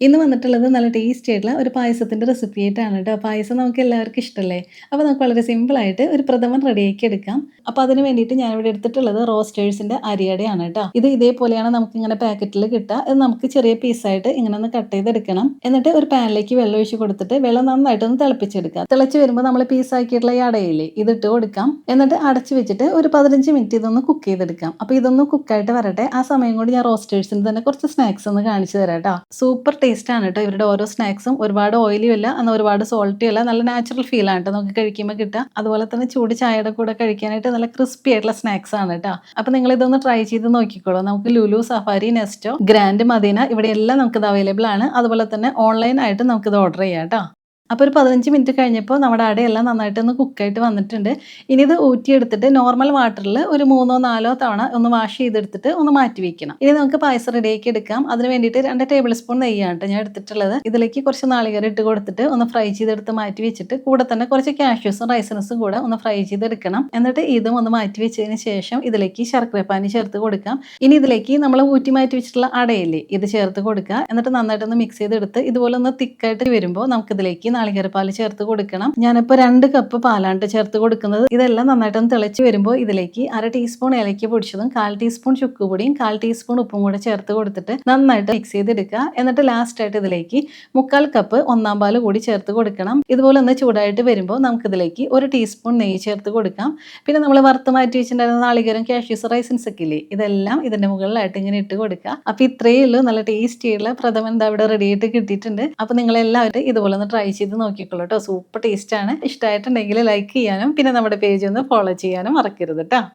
ഇന്ന് വന്നിട്ടുള്ളത് നല്ല ടേസ്റ്റി ആയിട്ടുള്ള ഒരു പായസത്തിൻ്റെ റെസിപ്പി ആയിട്ടാണ് കേട്ടോ. പായസം നമുക്ക് എല്ലാവർക്കും ഇഷ്ടമല്ലേ? അപ്പോൾ നമുക്ക് വളരെ സിമ്പിളായിട്ട് ഒരു പ്രഥമൻ റെഡിയാക്കി എടുക്കാം. അപ്പോൾ അതിന് വേണ്ടിയിട്ട് ഞാനിവിടെ എടുത്തിട്ടുള്ളത് റോസ്റ്റേഴ്സിൻ്റെ അരിയടയാണ് കേട്ടോ. ഇത് ഇതേപോലെയാണ് നമുക്കിങ്ങനെ പാക്കറ്റിൽ കിട്ടുക. ഇത് നമുക്ക് ചെറിയ പീസായിട്ട് ഇങ്ങനെ ഒന്ന് കട്ട് ചെയ്തെടുക്കണം. എന്നിട്ട് ഒരു പാനിലേക്ക് വെള്ളം ഒഴിച്ച് കൊടുത്തിട്ട് വെള്ളം നന്നായിട്ടൊന്ന് തിളപ്പിച്ചെടുക്കാം. തിളച്ച് വരുമ്പോൾ നമ്മൾ പീസാക്കിയിട്ടുള്ള ഈ അടയില്ലേ ഇതിട്ട് കൊടുക്കാം. എന്നിട്ട് അടച്ച് വെച്ചിട്ട് ഒരു 15 മിനിറ്റ് ഇതൊന്ന് കുക്ക് ചെയ്തെടുക്കാം. അപ്പോൾ ഇതൊന്ന് കുക്കായിട്ട് വരട്ടെ. ആ സമയം കൊണ്ട് ഞാൻ റോസ്റ്റേഴ്സിന് തന്നെ കുറച്ച് സ്നാക്സ് ഒന്ന് കാണിച്ചു തരാം കേട്ടോ. സൂപ്പർ ടേസ്റ്റ് ആണ് കേട്ടോ ഇവരുടെ ഓരോ സ്നാക്സും. ഒരുപാട് ഓയിലിയും അല്ല, എന്നാൽ ഒരുപാട് സോൾട്ടിയും അല്ല, നല്ല നാച്ചുറൽ ഫീൽ ആണ് കേട്ടോ നമുക്ക് കഴിക്കുമ്പോൾ കിട്ടുക. അതുപോലെ തന്നെ ചൂട് ചായയുടെ കൂടെ കഴിക്കാനായിട്ട് നല്ല ക്രിസ്പി ആയിട്ടുള്ള സ്നാക്സ് ആണ് കേട്ടോ. അപ്പോൾ നിങ്ങൾ ഇതൊന്ന് ട്രൈ ചെയ്ത് നോക്കിക്കോളൂ. നമുക്ക് ലുലു, സഫാരി, നെസ്റ്റോ, ഗ്രാൻഡ്, മദീന ഇവിടെ എല്ലാം നമുക്കിത് അവൈലബിൾ ആണ്. അതുപോലെ തന്നെ ഓൺലൈൻ ആയിട്ട് നമുക്കിത് ഓർഡർ ചെയ്യാം കേട്ടോ. അപ്പോൾ ഒരു 15 മിനിറ്റ് കഴിഞ്ഞപ്പോൾ നമ്മുടെ അടയെല്ലാം നന്നായിട്ടൊന്ന് കുക്കായിട്ട് വന്നിട്ടുണ്ട്. ഇനി ഇത് ഊറ്റിയെടുത്തിട്ട് നോർമൽ വാട്ടറിൽ ഒരു 3 4 തവണ ഒന്ന് വാഷ് ചെയ്തെടുത്തിട്ട് ഒന്ന് മാറ്റി വെക്കണം. ഇനി നമുക്ക് പായസം റെഡിയാക്കി എടുക്കാം. അതിന് വേണ്ടിയിട്ട് 2 ടേബിൾ സ്പൂൺ നെയ്യാണ് കേട്ടോ ഞാൻ എടുത്തിട്ടുള്ളത്. ഇതിലേക്ക് കുറച്ച് നാളികേരം ഇട്ട് കൊടുത്തിട്ട് ഒന്ന് ഫ്രൈ ചെയ്തെടുത്ത് മാറ്റി വെച്ചിട്ട് കൂടെ തന്നെ കുറച്ച് കാഷ്യൂസും റൈസിനസും കൂടെ ഒന്ന് ഫ്രൈ ചെയ്തെടുക്കണം. എന്നിട്ട് ഇതും ഒന്ന് മാറ്റി വെച്ചതിന് ശേഷം ഇതിലേക്ക് ശർക്കരപ്പാനി ചേർത്ത് കൊടുക്കാം. ഇനി ഇതിലേക്ക് നമ്മൾ ഊറ്റി മാറ്റി വെച്ചിട്ടുള്ള അടയില്ലേ ഇത് ചേർത്ത് കൊടുക്കുക. എന്നിട്ട് നന്നായിട്ടൊന്ന് മിക്സ് ചെയ്തെടുത്ത് ഇതുപോലെ ഒന്ന് തിക്കായിട്ട് വരുമ്പോൾ നമുക്കിതിലേക്ക് നാളികേരപ്പാൽ ചേർത്ത് കൊടുക്കണം. ഞാനിപ്പോൾ 2 കപ്പ് പാലാണ് ചേർത്ത് കൊടുക്കുന്നത്. ഇതെല്ലാം നന്നായിട്ടൊന്ന് തിളച്ച് വരുമ്പോൾ ഇതിലേക്ക് 1/2 ടീസ്പൂൺ ഏലക്ക പൊടിച്ചതും 1/4 ടീസ്പൂൺ ചുക്കുപൊടിയും 1/4 ടീസ്പൂൺ ഉപ്പും കൂടെ ചേർത്ത് കൊടുത്തിട്ട് നന്നായിട്ട് മിക്സ് ചെയ്തെടുക്കുക. എന്നിട്ട് ലാസ്റ്റ് ആയിട്ട് ഇതിലേക്ക് 1/4 കപ്പ് ഒന്നാം പാൽ കൂടി ചേർത്ത് കൊടുക്കണം. ഇതുപോലെ ഒന്ന് ചൂടായിട്ട് വരുമ്പോൾ നമുക്കിതിലേക്ക് 1 ടീസ്പൂൺ നെയ്യ് ചേർത്ത് കൊടുക്കാം. പിന്നെ നമ്മൾ വറുത്ത് മാറ്റി വെച്ചിട്ടുണ്ടായിരുന്ന നാളികേരം, കാഷ്യൂസ്, റൈസിൻസ് ഒക്കെ ഇല്ലേ ഇതെല്ലാം ഇതിന്റെ മുകളിലായിട്ട് ഇങ്ങനെ ഇട്ട് കൊടുക്കുക. അപ്പോൾ ഇത്രയേ ഉള്ളൂ. നല്ല ടേസ്റ്റി ആയിട്ടുള്ള പ്രഥമൻ ഇവിടെ റെഡി ആയിട്ട് കിട്ടിയിട്ടുണ്ട്. അപ്പോൾ നിങ്ങളെല്ലാവരും ഇതുപോലെ ഒന്ന് ട്രൈ ചെയ്ത് നോക്കിക്കോളൂ കേട്ടോ. സൂപ്പർ ടേസ്റ്റ് ആണ്. ഇഷ്ടമായിട്ടുണ്ടെങ്കിൽ ലൈക്ക് ചെയ്യാനും പിന്നെ നമ്മുടെ പേജ് ഒന്ന് ഫോളോ ചെയ്യാനും മറക്കരുത് കേട്ടോ.